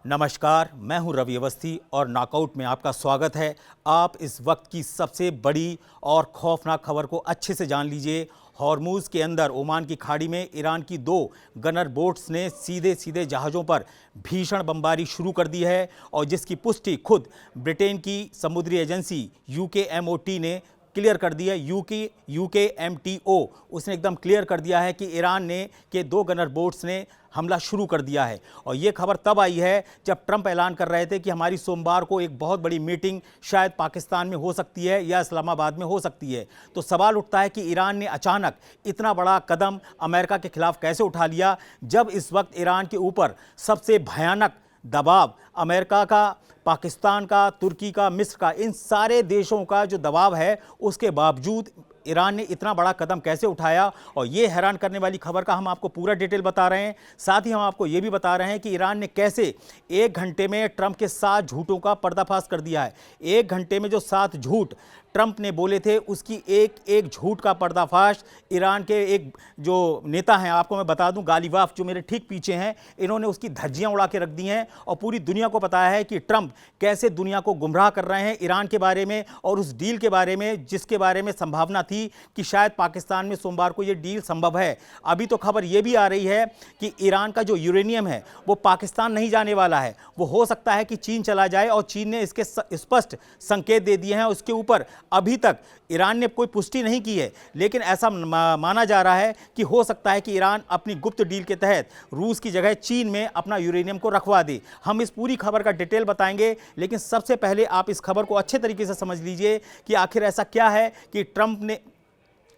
नमस्कार, मैं हूं रवि अवस्थी और नॉकआउट में आपका स्वागत है। आप इस वक्त की सबसे बड़ी और खौफनाक खबर को अच्छे से जान लीजिए। हॉर्मुज़ के अंदर ओमान की खाड़ी में ईरान की 2 गनर बोट्स ने सीधे सीधे जहाज़ों पर भीषण बमबारी शुरू कर दी है और जिसकी पुष्टि खुद ब्रिटेन की समुद्री एजेंसी UKMOT ने क्लियर कर दिया है। UKMTO उसने एकदम क्लियर कर दिया है कि ईरान ने के 2 गनर बोट्स ने हमला शुरू कर दिया है। और ये खबर तब आई है जब ट्रंप ऐलान कर रहे थे कि हमारी सोमवार को एक बहुत बड़ी मीटिंग शायद पाकिस्तान में हो सकती है या इस्लामाबाद में हो सकती है। तो सवाल उठता है कि ईरान ने अचानक इतना बड़ा कदम अमेरिका के खिलाफ कैसे उठा लिया, जब इस वक्त ईरान के ऊपर सबसे भयानक दबाव अमेरिका का, पाकिस्तान का, तुर्की का, मिस्र का, इन सारे देशों का जो दबाव है, उसके बावजूद ईरान ने इतना बड़ा कदम कैसे उठाया। और ये हैरान करने वाली खबर का हम आपको पूरा डिटेल बता रहे हैं। साथ ही हम आपको ये भी बता रहे हैं कि ईरान ने कैसे 1 घंटे में ट्रंप के 7 झूठों का पर्दाफाश कर दिया है। 1 घंटे में जो 7 झूठ ट्रंप ने बोले थे, उसकी एक एक झूठ का पर्दाफाश ईरान के एक जो नेता हैं, आपको मैं बता दूं, गालिबाफ, जो मेरे ठीक पीछे हैं, इन्होंने उसकी धज्जियां उड़ा के रख दी हैं और पूरी दुनिया को बताया है कि ट्रंप कैसे दुनिया को गुमराह कर रहे हैं ईरान के बारे में और उस डील के बारे में, जिसके बारे में संभावना थी कि शायद पाकिस्तान में सोमवार को ये डील संभव है। अभी तो खबर ये भी आ रही है कि ईरान का जो यूरेनियम है वो पाकिस्तान नहीं जाने वाला है, वो हो सकता है कि चीन चला जाए और चीन ने इसके स्पष्ट संकेत दे दिए हैं। उसके ऊपर अभी तक ईरान ने कोई पुष्टि नहीं की है, लेकिन ऐसा माना जा रहा है कि हो सकता है कि ईरान अपनी गुप्त डील के तहत रूस की जगह चीन में अपना यूरेनियम को रखवा दे। हम इस पूरी खबर का डिटेल बताएंगे, लेकिन सबसे पहले आप इस खबर को अच्छे तरीके से समझ लीजिए कि आखिर ऐसा क्या है कि ट्रंप ने,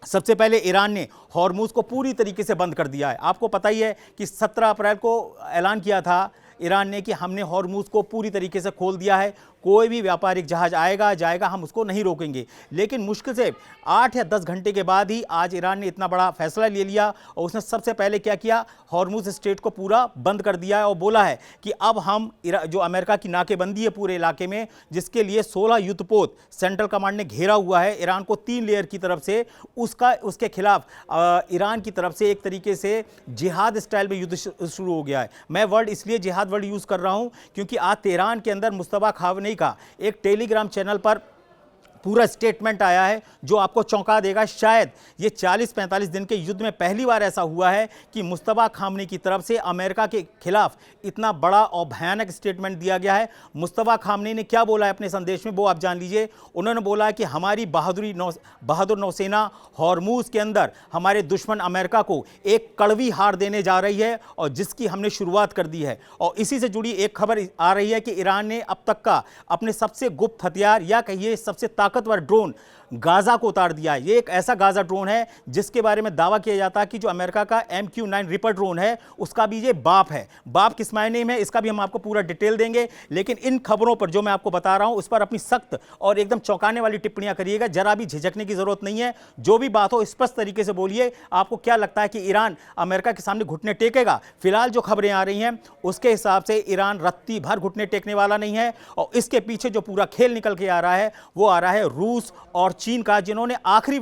सबसे पहले ईरान ने हॉर्मुज़ को पूरी तरीके से बंद कर दिया है। आपको पता ही है कि 17 अप्रैल को ऐलान किया था ईरान ने कि हमने हॉर्मुज़ को पूरी तरीके से खोल दिया है, कोई भी व्यापारिक जहाज आएगा जाएगा, हम उसको नहीं रोकेंगे। लेकिन मुश्किल से 8 या 10 घंटे के बाद ही आज ईरान ने इतना बड़ा फैसला ले लिया और उसने सबसे पहले क्या किया, हॉर्मुज़ स्ट्रेट को पूरा बंद कर दिया है और बोला है कि अब हम जो अमेरिका की नाकेबंदी है पूरे इलाके में, जिसके लिए 16 युद्धपोत सेंट्रल कमांड ने घेरा हुआ है ईरान को 3 लेयर की तरफ से, उसके खिलाफ ईरान की तरफ से एक तरीके से जिहाद स्टाइल में युद्ध शुरू हो गया है। मैं वर्ड इसलिए जिहाद वर्ड यूज़ कर रहा हूं क्योंकि आज तेहरान के अंदर मुस्तफा खामनेई का एक टेलीग्राम चैनल पर पूरा स्टेटमेंट आया है जो आपको चौंका देगा। शायद ये 40-45 दिन के युद्ध में पहली बार ऐसा हुआ है कि मुस्तफा खामनेई की तरफ से अमेरिका के खिलाफ इतना बड़ा और भयानक स्टेटमेंट दिया गया है। मुस्तफा खामनेई ने क्या बोला है अपने संदेश में, वो आप जान लीजिए। उन्होंने बोला है कि हमारी बहादुर नौसेना हॉर्मुज़ के अंदर हमारे दुश्मन अमेरिका को एक कड़वी हार देने जा रही है और जिसकी हमने शुरुआत कर दी है। और इसी से जुड़ी एक खबर आ रही है कि ईरान ने अब तक का अपने सबसे गुप्त हथियार या कहिए सबसे ताकतवर ड्रोन गाजा को उतार दिया है। ये एक ऐसा गाजा ड्रोन है जिसके बारे में दावा किया जाता है कि जो अमेरिका का MQ-9 रिपर ड्रोन है उसका भी ये बाप है। बाप किस मायने में, इसका भी हम आपको पूरा डिटेल देंगे। लेकिन इन खबरों पर जो मैं आपको बता रहा हूं उस पर अपनी सख्त और एकदम चौंकाने वाली टिप्पणियां करिएगा, जरा भी झिझकने की जरूरत नहीं है। जो भी बात हो स्पष्ट तरीके से बोलिए। आपको क्या लगता है कि ईरान अमेरिका के सामने घुटने टेकेगा? फिलहाल जो खबरें आ रही हैं उसके हिसाब से ईरान रत्ती भर घुटने टेकने वाला नहीं है। और इसके पीछे जो पूरा खेल निकल के आ रहा है वो आ रहा है रूस और चीन का, जिन्होंने आखिरी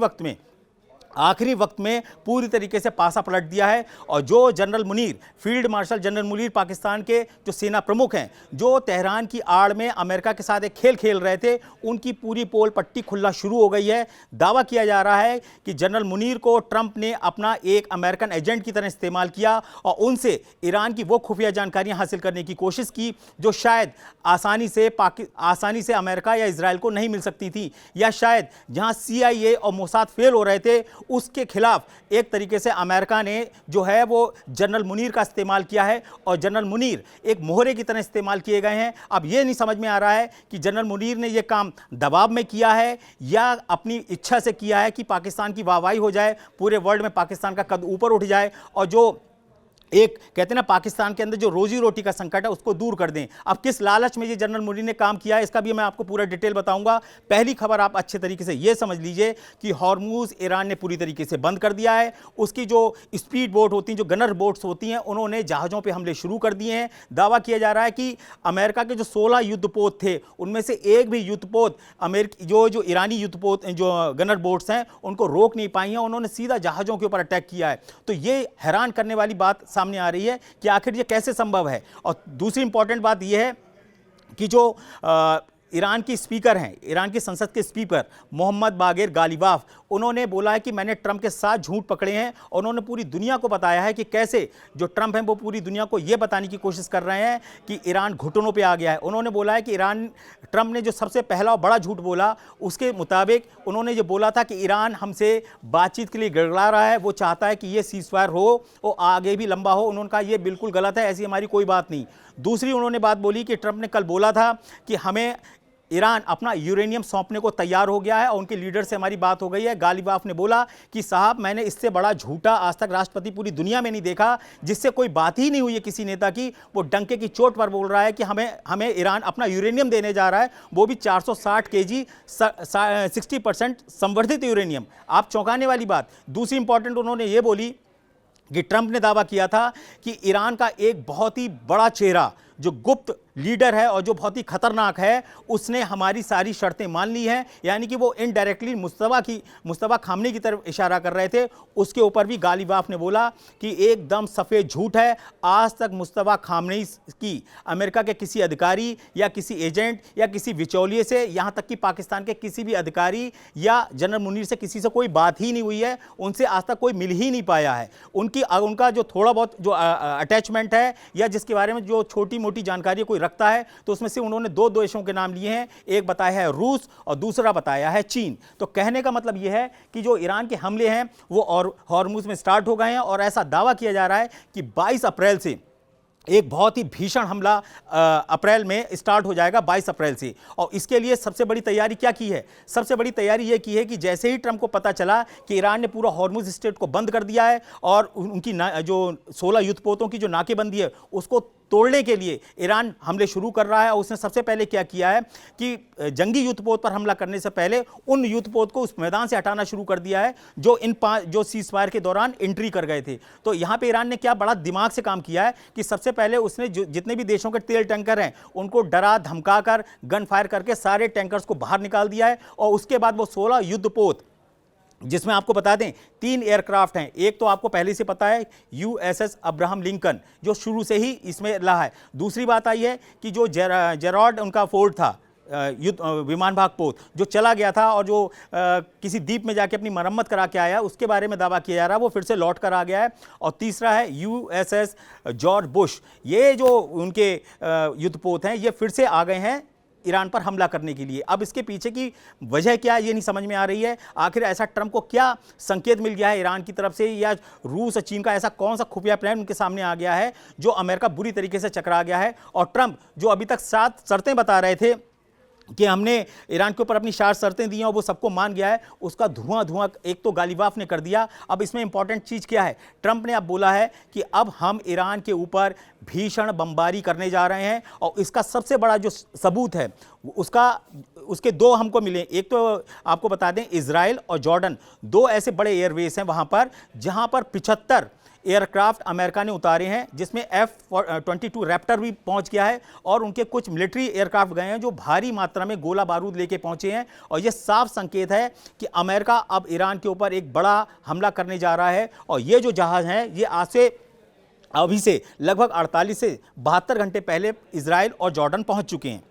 वक्त में पूरी तरीके से पासा पलट दिया है। और जो general Munir, field marshal general Munir, Pakistan के जो सेना प्रमुख हैं, जो तेहरान की आड़ में अमेरिका के साथ एक खेल खेल रहे थे, उनकी पूरी पोल पट्टी खुलना शुरू हो गई है। दावा किया जा रहा है कि जनरल मुनीर को ट्रंप ने अपना एक अमेरिकन एजेंट की तरह इस्तेमाल किया और उनसे ईरान की वो खुफिया जानकारियां हासिल करने की कोशिश की जो शायद आसानी से अमेरिका या इजराइल को नहीं मिल सकती थी, या शायद जहां CIA और मोसाद फेल हो रहे थे उसके खिलाफ एक तरीके से अमेरिका ने जो है वो जनरल मुनीर का इस्तेमाल किया है और जनरल मुनीर एक मोहरे की तरह इस्तेमाल किए गए हैं। अब ये नहीं समझ में आ रहा है कि जनरल मुनीर ने ये काम दबाव में किया है या अपनी इच्छा से किया है कि पाकिस्तान की वाहवाही हो जाए, पूरे वर्ल्ड में पाकिस्तान का कद ऊपर उठ जाए और जो एक कहते हैं ना पाकिस्तान के अंदर जो रोजी रोटी का संकट है उसको दूर कर दें। अब किस लालच में ये जनरल मुनीर ने काम किया है इसका भी मैं आपको पूरा डिटेल बताऊंगा। पहली खबर आप अच्छे तरीके से ये समझ लीजिए कि हॉर्मुज़ ईरान ने पूरी तरीके से बंद कर दिया है। उसकी जो स्पीड बोट होती हैं, जो गनर बोट्स होती हैं, उन्होंने जहाज़ों पर हमले शुरू कर दिए हैं। दावा किया जा रहा है कि अमेरिका के जो 16 युद्धपोत थे उनमें से एक भी युद्धपोत जो ईरानी युद्धपोत जो गनर बोट्स हैं उनको रोक नहीं पाई हैं, उन्होंने सीधा जहाज़ों के ऊपर अटैक किया है। तो ये हैरान करने वाली बात सामने आ रही है कि आखिर ये कैसे संभव है। और दूसरी इंपॉर्टेंट बात यह है कि जो ईरान की स्पीकर हैं, ईरान की संसद के स्पीकर मोहम्मद बागेर गालिबाफ, उन्होंने बोला है कि मैंने ट्रंप के साथ झूठ पकड़े हैं। और उन्होंने पूरी दुनिया को बताया है कि कैसे जो ट्रंप हैं वो पूरी दुनिया को ये बताने की कोशिश कर रहे हैं कि ईरान घुटनों पे आ गया है। उन्होंने बोला है कि ट्रंप ने जो सबसे पहला और बड़ा झूठ बोला, उसके मुताबिक उन्होंने ये बोला था कि ईरान हमसे बातचीत के लिए गड़गड़ा रहा है, वो चाहता है कि ये सीज़फायर हो, वो आगे भी लंबा हो। उन्होंने कहा ये बिल्कुल गलत है, ऐसी हमारी कोई बात नहीं। दूसरी उन्होंने बात बोली कि ट्रंप ने कल बोला था कि हमें ईरान अपना यूरेनियम सौंपने को तैयार हो गया है और उनके लीडर से हमारी बात हो गई है। गालिबाफ ने बोला कि साहब, मैंने इससे बड़ा झूठा आज तक राष्ट्रपति पूरी दुनिया में नहीं देखा, जिससे कोई बात ही नहीं हुई है किसी नेता की। वो डंके की चोट पर बोल रहा है कि हमें ईरान अपना यूरेनियम देने जा रहा है, वो भी 460 केजी 60% संवर्धित यूरेनियम। आप चौंकाने वाली बात। दूसरी इंपॉर्टेंट उन्होंने ये बोली कि ट्रंप ने दावा किया था कि ईरान का एक बहुत ही बड़ा चेहरा जो गुप्त लीडर है और जो बहुत ही खतरनाक है, उसने हमारी सारी शर्तें मान ली हैं। यानी कि वो इनडायरेक्टली मुस्तफा खामनी की तरफ इशारा कर रहे थे। उसके ऊपर भी गालिबाफ ने बोला कि एकदम सफ़ेद झूठ है। आज तक मुस्तफा खामनी की अमेरिका के किसी अधिकारी या किसी एजेंट या किसी बिचौलिए से, यहाँ तक कि पाकिस्तान के किसी भी अधिकारी या जनरल मुनीर से किसी से कोई बात ही नहीं हुई है। उनसे आज तक कोई मिल ही नहीं पाया है। उनका जो थोड़ा बहुत जो अटैचमेंट है या जिसके बारे में जो छोटी मोटी जानकारी कोई रखता है, तो उसमें से उन्होंने दो देशों के नाम लिए हैं। एक बताया है रूस और दूसरा बताया है चीन। तो कहने का मतलब यह है कि जो ईरान के हमले हैं वो और हॉर्मुज में स्टार्ट हो गए हैं और ऐसा दावा किया जा रहा है कि 22 अप्रैल से एक बहुत ही भीषण हमला अप्रैल में स्टार्ट हो जाएगा, 22 अप्रैल से। और इसके लिए सबसे बड़ी तैयारी क्या की है? सबसे बड़ी तैयारी यह की है कि जैसे ही ट्रंप को पता चला कि ईरान ने पूरा हॉर्मुज स्ट्रेट को बंद कर दिया है और उनकी जो 16 युद्धपोतों की जो नाकेबंदी है उसको तोड़ने के लिए ईरान हमले शुरू कर रहा है। और उसने सबसे पहले क्या किया है कि जंगी युद्धपोत पर हमला करने से पहले उन युद्धपोत को उस मैदान से हटाना शुरू कर दिया है जो सीज़फायर के दौरान एंट्री कर गए थे। तो यहाँ पे ईरान ने क्या बड़ा दिमाग से काम किया है कि सबसे पहले उसने जितने भी देशों के तेल टैंकर हैं उनको डरा धमका कर गन फायर करके सारे टैंकर्स को बाहर निकाल दिया है। और उसके बाद वो 16 युद्धपोत, जिसमें आपको बता दें 3 एयरक्राफ्ट हैं। एक तो आपको पहले से पता है USS अब्राहम लिंकन, जो शुरू से ही इसमें रहा है। दूसरी बात आई है कि जो जेरॉड उनका फोर्ट था, विमान भाग पोत, जो चला गया था और जो किसी द्वीप में जाके अपनी मरम्मत करा के आया, उसके बारे में दावा किया जा रहा है वो फिर से लौट कर आ गया है। और तीसरा है USS जॉर्ज बुश। ये जो उनके युद्धपोत हैं ये फिर से आ गए हैं ईरान पर हमला करने के लिए। अब इसके पीछे की वजह क्या है ये नहीं समझ में आ रही है। आखिर ऐसा ट्रंप को क्या संकेत मिल गया है ईरान की तरफ से, या रूस और चीन का ऐसा कौन सा खुफिया प्लान उनके सामने आ गया है जो अमेरिका बुरी तरीके से चकरा गया है। और ट्रंप जो अभी तक 7 शर्तें बता रहे थे कि हमने ईरान के ऊपर अपनी 4 शर्तें दी हैं और वो सबको मान गया है, उसका धुआं एक तो गालिबाफ ने कर दिया। अब इसमें इंपॉर्टेंट चीज़ क्या है? ट्रंप ने अब बोला है कि अब हम ईरान के ऊपर भीषण बमबारी करने जा रहे हैं। और इसका सबसे बड़ा जो सबूत है उसके 2 हमको मिले। एक तो आपको बता दें इजराइल और जॉर्डन 2 ऐसे बड़े एयरवेस हैं वहाँ पर जहाँ पर 75 एयरक्राफ्ट अमेरिका ने उतारे हैं, जिसमें F-22 रैप्टर भी पहुंच गया है और उनके कुछ मिलिट्री एयरक्राफ्ट गए हैं जो भारी मात्रा में गोला बारूद लेके पहुंचे हैं। और यह साफ संकेत है कि अमेरिका अब ईरान के ऊपर एक बड़ा हमला करने जा रहा है। और ये जो जहाज़ हैं ये आज से अभी से लगभग 48 से 72 घंटे पहले इजराइल और जॉर्डन पहुंच चुके हैं।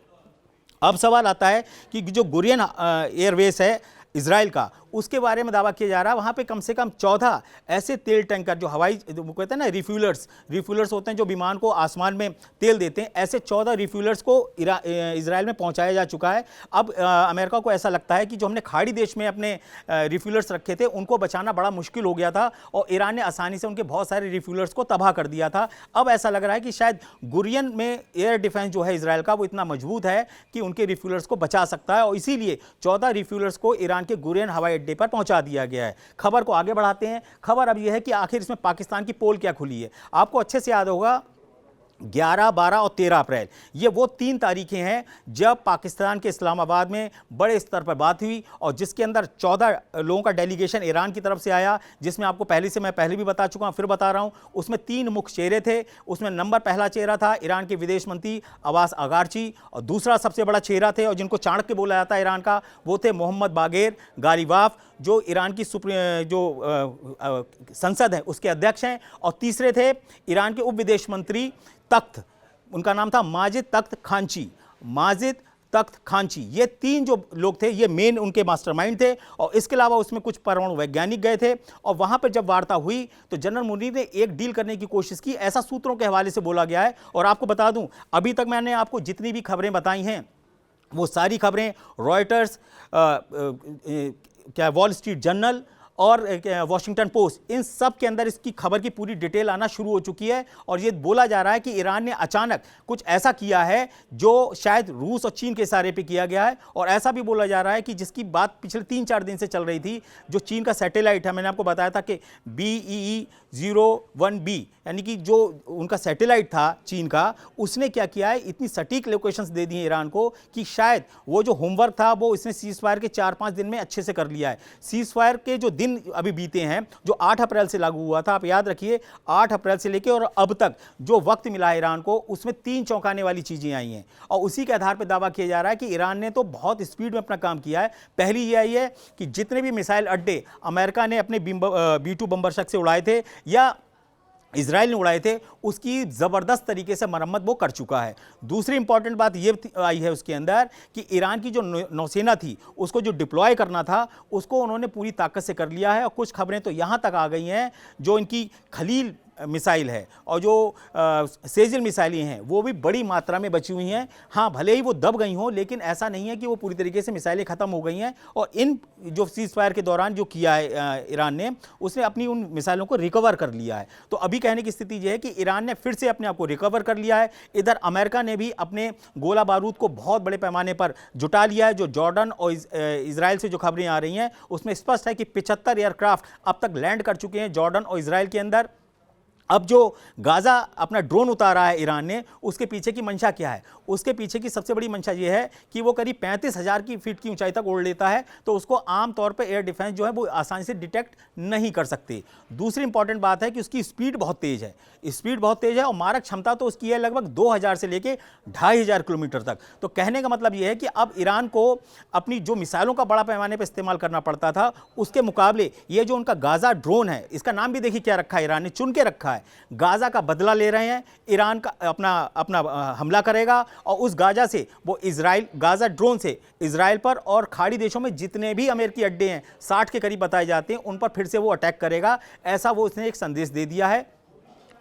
अब सवाल आता है कि जो गुरियन एयरवेस है इजराइल का, उसके बारे में दावा किया जा रहा है वहाँ पे कम से कम 14 ऐसे तेल टैंकर जो वो कहते हैं ना रिफ्यूलर्स होते हैं जो विमान को आसमान में तेल देते हैं, ऐसे 14 रिफ्यूलर्स को इजराइल में पहुँचाया जा चुका है। अब अमेरिका को ऐसा लगता है कि जो हमने खाड़ी देश में अपने रिफ्यूलर्स रखे थे उनको बचाना बड़ा मुश्किल हो गया था और ईरान ने आसानी से उनके बहुत सारे रिफ्यूलर्स को तबाह कर दिया था। अब ऐसा लग रहा है कि शायद गुरियन में एयर डिफेंस जो है इजराइल का वो इतना मजबूत है कि उनके रिफ्यूलर्स को बचा सकता है और इसीलिए 14 रिफ्यूलर्स को ईरान के गुरियन हवाई अड्डे पर पहुंचा दिया गया है। खबर को आगे बढ़ाते हैं। खबर अब यह है कि आखिर इसमें पाकिस्तान की पोल क्या खुली है। आपको अच्छे से याद होगा 11, 12 और 13 अप्रैल, ये वो 3 तारीखें हैं जब पाकिस्तान के इस्लामाबाद में बड़े स्तर पर बात हुई और जिसके अंदर 14 लोगों का डेलीगेशन ईरान की तरफ से आया, जिसमें आपको मैं पहले भी बता चुका हूं, फिर बता रहा हूं। उसमें 3 मुख्य चेहरे थे। उसमें नंबर पहला चेहरा था ईरान के विदेश मंत्री अब्बास अगारची, और दूसरा सबसे बड़ा चेहरा थे और जिनको चाणक्य बोला जाता है ईरान का, वो थे मोहम्मद बागेर गालिबाफ, जो ईरान की संसद है उसके अध्यक्ष हैं। और तीसरे थे ईरान के उप विदेश मंत्री तख्त, उनका नाम था माजिद तख्त खांची, माजिद तख्त खांची। ये 3 जो लोग थे ये मेन उनके मास्टरमाइंड थे। और इसके अलावा उसमें कुछ परमाणु वैज्ञानिक गए थे। और वहां पर जब वार्ता हुई तो जनरल मुनीर ने एक डील करने की कोशिश की, ऐसा सूत्रों के हवाले से बोला गया है। और आपको बता दूं, अभी तक मैंने आपको जितनी भी खबरें बताई हैं वो सारी खबरें रॉयटर्स, वॉल स्ट्रीट जर्नल और वॉशिंगटन पोस्ट, इन सब के अंदर इसकी खबर की पूरी डिटेल आना शुरू हो चुकी है। और ये बोला जा रहा है कि ईरान ने अचानक कुछ ऐसा किया है जो शायद रूस और चीन के इशारे पे किया गया है। और ऐसा भी बोला जा रहा है कि जिसकी बात पिछले 3-4 दिन से चल रही थी, जो चीन का सैटेलाइट है, मैंने आपको बताया था कि BEE-01B, यानी कि जो उनका सैटेलाइट था चीन का, उसने क्या किया है, इतनी सटीक लोकेशंस दे दी हैं ईरान को कि शायद वो जो होमवर्क था वो इसने सीज फायर के 4-5 दिन में अच्छे से कर लिया है। सीज फायर के जो दिन अभी बीते हैं, जो 8 अप्रैल से लागू हुआ था, आप याद रखिए 8 अप्रैल से लेकर और अब तक जो वक्त मिला है ईरान को, उसमें 3 चौंकाने वाली चीजें आई हैं। और उसी के आधार पर दावा किया जा रहा है कि ईरान ने तो बहुत स्पीड में अपना काम किया है। पहली ये आई है कि जितने भी मिसाइल अड्डे अमेरिका ने अपने B-2 बम्बर शक से उड़ाए थे या इजराइल ने उड़ाए थे, उसकी ज़बरदस्त तरीके से मरम्मत वो कर चुका है। दूसरी इंपॉर्टेंट बात ये आई है उसके अंदर कि ईरान की जो नौसेना थी, उसको जो डिप्लॉय करना था, उसको उन्होंने पूरी ताकत से कर लिया है। और कुछ खबरें तो यहाँ तक आ गई हैं, जो इनकी खलील मिसाइल है और जो सेजिल मिसाइलें हैं वो भी बड़ी मात्रा में बची हुई हैं। हाँ, भले ही वो दब गई हों, लेकिन ऐसा नहीं है कि वो पूरी तरीके से मिसाइलें ख़त्म हो गई हैं। और इन जो सीज फायर के दौरान जो किया है ईरान ने, उसने अपनी उन मिसाइलों को रिकवर कर लिया है। तो अभी कहने की स्थिति ये है कि ईरान ने फिर से अपने आप को रिकवर कर लिया है। इधर अमेरिका ने भी अपने गोला बारूद को बहुत बड़े पैमाने पर जुटा लिया है। जो जॉर्डन और इजराइल से जो खबरें आ रही हैं, उसमें स्पष्ट है कि 75 एयरक्राफ्ट अब तक लैंड कर चुके हैं जॉर्डन और इजराइल के अंदर। अब जो गाज़ा अपना ड्रोन उतारा है ईरान ने, उसके पीछे की मंशा क्या है? उसके पीछे की सबसे बड़ी मंशा ये है कि वो करीब 35,000 की फीट की ऊंचाई तक उड़ लेता है, तो उसको आम तौर पे एयर डिफेंस जो है वो आसानी से डिटेक्ट नहीं कर सकते। दूसरी इंपॉर्टेंट बात है कि उसकी स्पीड बहुत तेज़ है, स्पीड बहुत तेज़ है और मारक क्षमता तो उसकी है लगभग 2000 से लेके 2500 किलोमीटर तक। तो कहने का मतलब ये है कि अब ईरान को अपनी जो मिसाइलों का बड़ा पैमाने पर इस्तेमाल करना पड़ता था, उसके मुकाबले ये जो उनका गाज़ा ड्रोन है, इसका नाम भी देखिए क्या रखा है, ईरान ने चुन के रखा है। गाजा का बदला ले रहे हैं, ईरान का अपना हमला करेगा और उस गाजा से वो गाजा ड्रोन से इजराइल पर और खाड़ी देशों में जितने भी अमेरिकी अड्डे हैं, 60 के करीब बताए जाते हैं, उन पर फिर से वो अटैक करेगा। ऐसा वो उसने एक संदेश दे दिया है।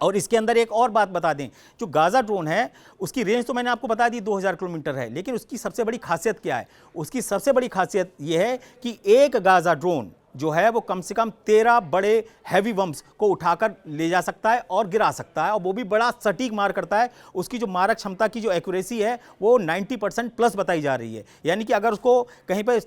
और इसके अंदर एक और बात बता दें, जो गाजा ड्रोन है उसकी रेंज तो मैंने आपको बता दी 2000 किलोमीटर है, लेकिन उसकी सबसे बड़ी खासियत क्या है? उसकी सबसे बड़ी खासियत यह है कि एक गाजा ड्रोन जो है वो कम से कम 13 बड़े हैवी बम्स को उठाकर ले जा सकता है और गिरा सकता है, और वो भी बड़ा सटीक मार करता है। उसकी जो मारक क्षमता की जो एक्यूरेसी है वो 90% प्लस बताई जा रही है, यानी कि अगर उसको कहीं पर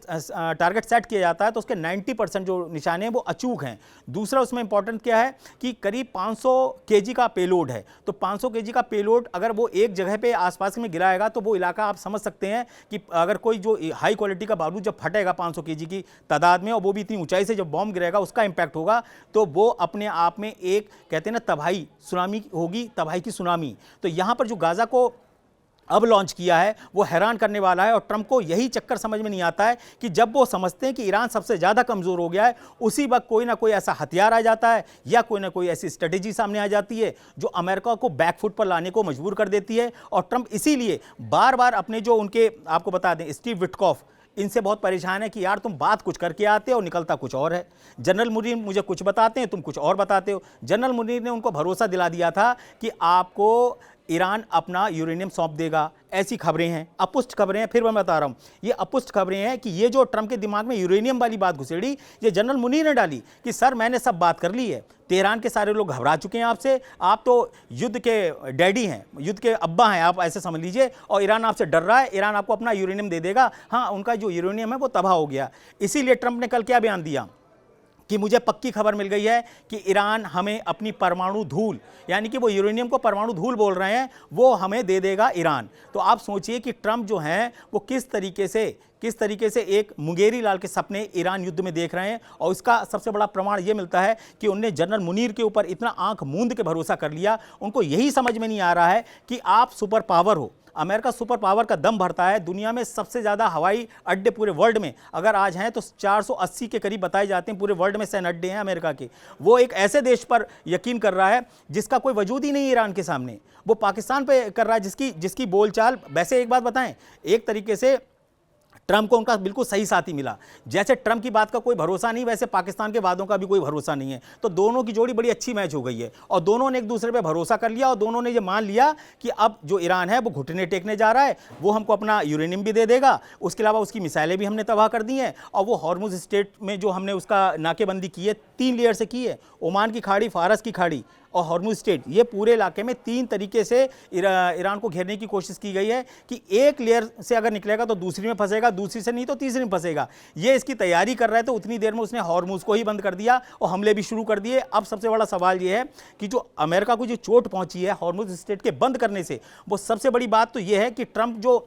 टारगेट सेट किया जाता है तो उसके 90% जो निशाने हैं वो अचूक हैं। दूसरा उसमें इंपॉर्टेंट क्या है कि करीब 500 kg का पेलोड है, तो 500 kg का पेलोड अगर वो एक जगह पे आसपास में गिराएगा तो वो इलाका आप समझ सकते हैं कि अगर कोई जो हाई क्वालिटी का बारूद जब फटेगा 500 kg की तादाद में और वो भी इतनी ऊंचाई से जब बॉम्ब गिरेगा, उसका इंपैक्ट होगा, तो वो अपने आप में एक कहते हैं ना तबाही सुनामी होगी, तबाही की सुनामी। तो यहां पर जो गाजा को अब लॉन्च किया है वो हैरान करने वाला है। और ट्रंप को यही चक्कर समझ में नहीं आता है कि जब वो समझते हैं कि ईरान सबसे ज़्यादा कमज़ोर हो गया है, उसी वक्त कोई ना कोई ऐसा हथियार आ जाता है या कोई ना कोई ऐसी स्ट्रेटेजी सामने आ जाती है जो अमेरिका को बैकफुट पर लाने को मजबूर कर देती है। और ट्रंप इसीलिए बार बार अपने जो उनके, आपको बता दें, स्टीव विटकॉफ, इनसे बहुत परेशान है कि यार तुम बात कुछ करके आते हो और निकलता कुछ और है। जनरल मुनीर मुझे कुछ बताते हैं, तुम कुछ और बताते हो। जनरल मुनीर ने उनको भरोसा दिला दिया था कि आपको ईरान अपना यूरेनियम सौंप देगा, ऐसी खबरें हैं, अपुष्ट खबरें हैं। फिर मैं बता रहा हूं, ये अपुष्ट खबरें हैं कि ये जो ट्रंप के दिमाग में यूरेनियम वाली बात घुसेड़ी, ये जनरल मुनीर ने डाली कि सर मैंने सब बात कर ली है, तेहरान के सारे लोग घबरा चुके हैं आपसे, आप तो युद्ध के डैडी हैं, युद्ध के अब्बा हैं, आप ऐसे समझ लीजिए, और ईरान आपसे डर रहा है, ईरान आपको अपना यूरेनियम दे देगा। हाँ, उनका जो यूरेनियम है वो तबाह हो गया। इसीलिए ट्रंप ने कल क्या बयान दिया कि मुझे पक्की खबर मिल गई है कि ईरान हमें अपनी परमाणु धूल, यानी कि वो यूरेनियम को परमाणु धूल बोल रहे हैं, वो हमें दे देगा ईरान। तो आप सोचिए कि ट्रंप जो हैं वो किस तरीके से एक मुंगेरी लाल के सपने ईरान युद्ध में देख रहे हैं। और इसका सबसे बड़ा प्रमाण ये मिलता है कि उनने जनरल मुनीर के ऊपर इतना आंख मूंद के भरोसा कर लिया। उनको यही समझ में नहीं आ रहा है कि आप सुपर पावर हो, अमेरिका सुपर पावर का दम भरता है। दुनिया में सबसे ज़्यादा हवाई अड्डे पूरे वर्ल्ड में अगर आज हैं तो 480 के करीब बताए जाते हैं पूरे वर्ल्ड में सैन्य अड्डे हैं अमेरिका के। वो एक ऐसे देश पर यकीन कर रहा है जिसका कोई वजूद ही नहीं है ईरान के सामने। वो पाकिस्तान पे कर रहा है जिसकी बोलचाल, वैसे एक बात बताएं, एक तरीके से ट्रंप को उनका बिल्कुल सही साथी मिला। जैसे ट्रंप की बात का कोई भरोसा नहीं, वैसे पाकिस्तान के वादों का भी कोई भरोसा नहीं है। तो दोनों की जोड़ी बड़ी अच्छी मैच हो गई है और दोनों ने एक दूसरे पे भरोसा कर लिया और दोनों ने ये मान लिया कि अब जो ईरान है वो घुटने टेकने जा रहा है, वो हमको अपना यूरेनियम भी दे देगा, उसके अलावा उसकी मिसाइलें भी हमने तबाह कर दी हैं। और वो हॉर्मुज स्ट्रेट में जो हमने उसका नाकेबंदी की है 3 लेयर से की है, ओमान की खाड़ी, फारस की खाड़ी और हॉर्मुज स्ट्रेट, ये पूरे इलाके में 3 तरीके से ईरान को घेरने की कोशिश की गई है कि एक लेयर से अगर निकलेगा तो दूसरी में फंसेगा, दूसरी से नहीं तो तीसरी में फंसेगा। ये इसकी तैयारी कर रहा है। तो उतनी देर में उसने हॉर्मुज को ही बंद कर दिया और हमले भी शुरू कर दिए। अब सबसे बड़ा सवाल ये है कि जो अमेरिका को जो चोट पहुंची है हॉर्मुज स्ट्रेट के बंद करने से, वो सबसे बड़ी बात तो ये है कि ट्रंप जो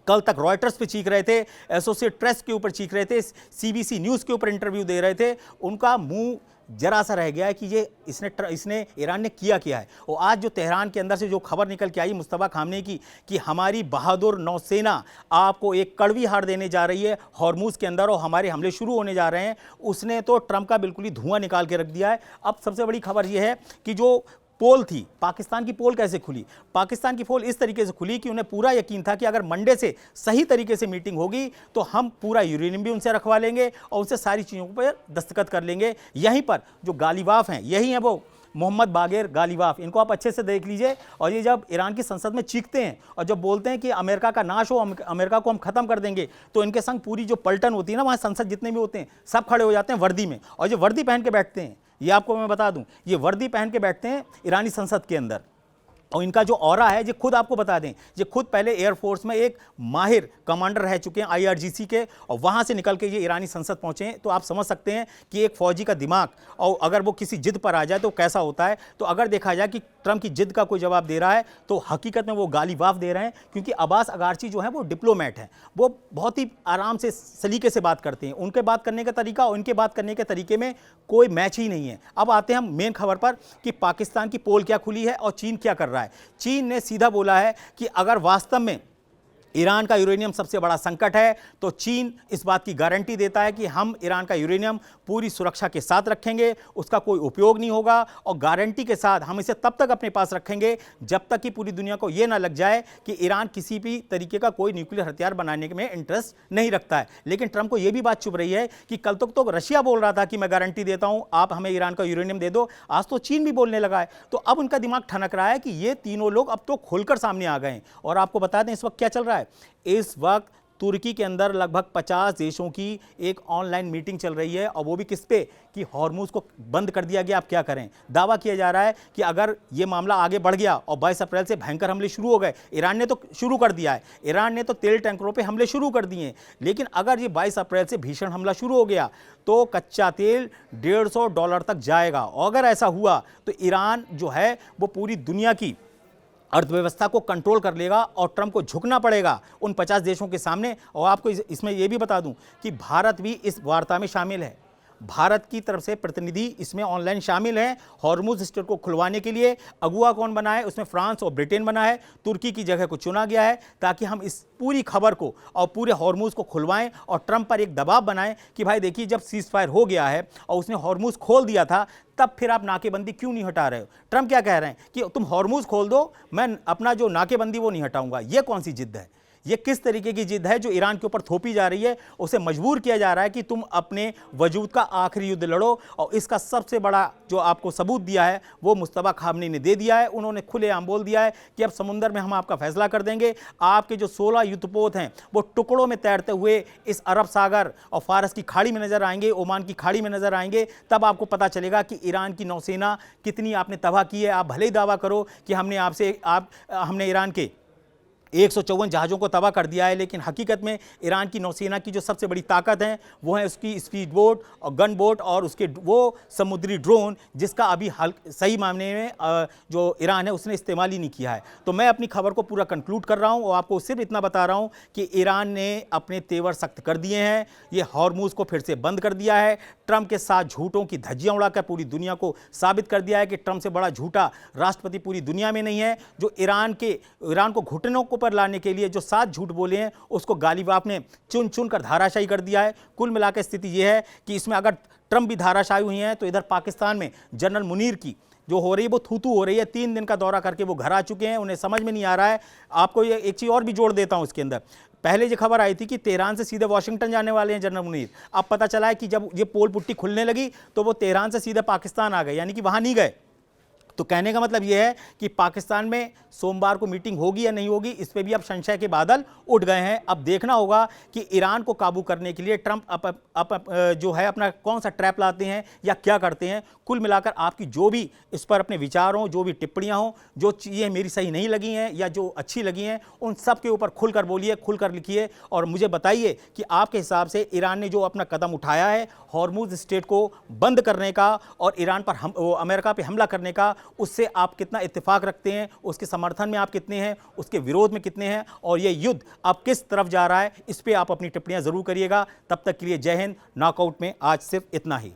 कल तक रॉयटर्स पे चीख रहे थे, एसोसिएट प्रेस के ऊपर चीख रहे थे, सीबीसी न्यूज़ के ऊपर इंटरव्यू दे रहे थे, उनका मुंह जरा सा रह गया है कि ये इसने ईरान ने किया है। और आज जो तेहरान के अंदर से जो खबर निकल के आई मुस्तफा खामनेई की कि हमारी बहादुर नौसेना आपको एक कड़वी हार देने जा रही है हॉर्मुज के अंदर और हमारे हमले शुरू होने जा रहे हैं, उसने तो ट्रंप का बिल्कुल ही धुआं निकाल के रख दिया है। अब सबसे बड़ी खबर यह है कि जो पोल थी, पाकिस्तान की पोल कैसे खुली? पाकिस्तान की पोल इस तरीके से खुली कि उन्हें पूरा यकीन था कि अगर मंडे से सही तरीके से मीटिंग होगी तो हम पूरा यूरेनियम भी उनसे रखवा लेंगे और उनसे सारी चीज़ों पर दस्तखत कर लेंगे। यहीं पर जो गालिबाफ हैं, यही हैं वो मोहम्मद बागेर गालिबाफ, इनको आप अच्छे से देख लीजिए। और ये जब ईरान की संसद में चीखते हैं और जब बोलते हैं कि अमेरिका का नाश हो, अमेरिका को हम खत्म कर देंगे, तो इनके संग पूरी जो पलटन होती है ना, वहाँ संसद जितने भी होते हैं सब खड़े हो जाते हैं वर्दी में, और जो वर्दी पहन के बैठते हैं, ये आपको मैं बता दूं, ये वर्दी पहन के बैठते हैं ईरानी संसद के अंदर। और इनका जो ऑरा है, ये खुद आपको बता दें, ये खुद पहले एयरफोर्स में एक माहिर कमांडर रह चुके हैं IRGC के, और वहाँ से निकल के ये ईरानी संसद पहुँचे हैं। तो आप समझ सकते हैं कि एक फ़ौजी का दिमाग, और अगर वो किसी जिद पर आ जाए तो कैसा होता है। तो अगर देखा जाए कि ट्रंप की जिद का कोई जवाब दे रहा है तो हकीकत में वो गालिबाफ दे रहे हैं, क्योंकि अब्बास अगारची जो है वो डिप्लोमेट हैं, वो बहुत ही आराम से सलीके से बात करते हैं। उनके बात करने का तरीका और इनके बात करने के तरीके में कोई मैच ही नहीं है। अब आते हैं हम मेन खबर पर कि पाकिस्तान की पोल क्या खुली है और चीन क्या कर रहा है। चीन ने सीधा बोला है कि अगर वास्तव में ईरान का यूरेनियम सबसे बड़ा संकट है तो चीन इस बात की गारंटी देता है कि हम ईरान का यूरेनियम पूरी सुरक्षा के साथ रखेंगे, उसका कोई उपयोग नहीं होगा, और गारंटी के साथ हम इसे तब तक अपने पास रखेंगे जब तक कि पूरी दुनिया को यह ना लग जाए कि ईरान किसी भी तरीके का कोई न्यूक्लियर हथियार बनाने में इंटरेस्ट नहीं रखता है। लेकिन ट्रंप को यह भी बात चुभ रही है कि कल तक तो रशिया बोल रहा था कि मैं गारंटी देता हूं, आप हमें ईरान का यूरेनियम दे दो, आज तो चीन भी बोलने लगा है। तो अब उनका दिमाग ठनक रहा है कि ये तीनों लोग अब तो खुलकर सामने आ गए हैं। और आपको बता दें इस वक्त क्या चल रहा है, इस वक्त तुर्की के अंदर लगभग 50 देशों की एक ऑनलाइन मीटिंग चल रही है, और वो भी किस पे कि हॉर्मुज को बंद कर दिया गया। आप क्या करें? दावा किया जा रहा है कि अगर ये मामला आगे बढ़ गया और 22 अप्रैल से भयंकर हमले शुरू हो गए, ईरान ने तो शुरू कर दिया है, ईरान ने तो तेल टैंकरों पे हमले शुरू कर दिए हैं, लेकिन अगर ये 22 अप्रैल से भीषण हमला शुरू हो गया तो कच्चा तेल $150 तक जाएगा। और अगर ऐसा हुआ तो ईरान जो है वो पूरी दुनिया की अर्थव्यवस्था को कंट्रोल कर लेगा और ट्रंप को झुकना पड़ेगा उन 50 देशों के सामने। और आपको इसमें यह भी बता दूं कि भारत भी इस वार्ता में शामिल है, भारत की तरफ से प्रतिनिधि इसमें ऑनलाइन शामिल हैं हॉर्मुज स्ट्रेट को खुलवाने के लिए। अगुवा कौन बना है? उसमें फ्रांस और ब्रिटेन बना है, तुर्की की जगह को चुना गया है ताकि हम इस पूरी खबर को और पूरे हॉर्मुज को खुलवाएं और ट्रंप पर एक दबाव बनाएं कि भाई देखिए, जब सीज फायर हो गया है और उसने हॉर्मुज खोल दिया था, तब फिर आप नाकेबंदी क्यों नहीं हटा रहे हो? ट्रंप क्या कह रहे हैं कि तुम हॉर्मुज खोल दो, मैं अपना जो नाकेबंदी वो नहीं हटाऊंगा। ये कौन सी जिद है? ये किस तरीके की जिद है जो ईरान के ऊपर थोपी जा रही है? उसे मजबूर किया जा रहा है कि तुम अपने वजूद का आखिरी युद्ध लड़ो। और इसका सबसे बड़ा जो आपको सबूत दिया है वो मुस्तफा खामनेई ने दे दिया है। उन्होंने खुलेआम बोल दिया है कि अब समुंदर में हम आपका फैसला कर देंगे। आपके जो 16 युद्धपोत हैं वो टुकड़ों में तैरते हुए इस अरब सागर और फारस की खाड़ी में नजर आएंगे, ओमान की खाड़ी में नजर आएंगे। तब आपको पता चलेगा कि ईरान की नौसेना कितनी आपने तबाह की है। आप भले ही दावा करो कि हमने ईरान के 154 जहाज़ों को तबाह कर दिया है, लेकिन हकीकत में ईरान की नौसेना की जो सबसे बड़ी ताकत है वो है उसकी स्पीड बोट और गन बोट और उसके वो समुद्री ड्रोन, जिसका अभी सही मायने में जो ईरान है उसने इस्तेमाल ही नहीं किया है। तो मैं अपनी खबर को पूरा कंक्लूड कर रहा हूं और आपको सिर्फ इतना बता रहा हूं कि ईरान ने अपने तेवर सख्त कर दिए हैं। ये हॉर्मुज़ को फिर से बंद कर दिया है। ट्रंप के साथ झूठों की धज्जियां उड़ाकर पूरी दुनिया को साबित कर दिया है कि ट्रंप से बड़ा झूठा राष्ट्रपति पूरी दुनिया में नहीं है। जो ईरान को घुटनों को पर लाने के लिए जो 7 झूठ बोले हैं उसको गालिब ने चुन चुन कर धाराशायी कर दिया है। कुल मिलाकर स्थिति यह है कि इसमें अगर ट्रंप भी धाराशायी हुई हैं तो इधर पाकिस्तान में जनरल मुनीर की जो हो रही है वो थू-थू हो रही है। 3 दिन का दौरा करके वो घर आ चुके हैं, उन्हें समझ में नहीं आ रहा है। आपको ये एक चीज़ और भी जोड़ देता हूं इसके अंदर। पहले ये खबर आई थी कि तेहरान से सीधे वाशिंगटन जाने वाले हैं जनरल मुनीर। अब पता चला है कि जब ये पोल पुट्टी खुलने लगी तो वो तेहरान से सीधे पाकिस्तान आ गए, यानी कि वहां नहीं गए। तो कहने का मतलब यह है कि पाकिस्तान में सोमवार को मीटिंग होगी या नहीं होगी, इस पे भी अब संशय के बादल उठ गए हैं। अब देखना होगा कि ईरान को काबू करने के लिए ट्रंप जो है अपना कौन सा ट्रैप लाते हैं या क्या करते हैं। कुल मिलाकर आपकी जो भी इस पर अपने विचार हों, जो भी टिप्पणियां हों, जो चीज़ें मेरी सही नहीं लगी हैं या जो अच्छी लगी हैं, उन सब के ऊपर खुलकर बोलिए, खुलकर लिखिए और मुझे बताइए कि आपके हिसाब से ईरान ने जो अपना कदम उठाया है हॉर्मुज़ स्ट्रेट को बंद करने का और ईरान पर अमेरिका पर हमला करने का, उससे आप कितना इत्तेफाक रखते हैं, उसके समर्थन में आप कितने हैं, उसके विरोध में कितने हैं और ये युद्ध अब किस तरफ जा रहा है, इस पे आप अपनी टिप्पणियां जरूर करिएगा। तब तक के लिए जय हिंद। नॉकआउट में आज सिर्फ इतना ही।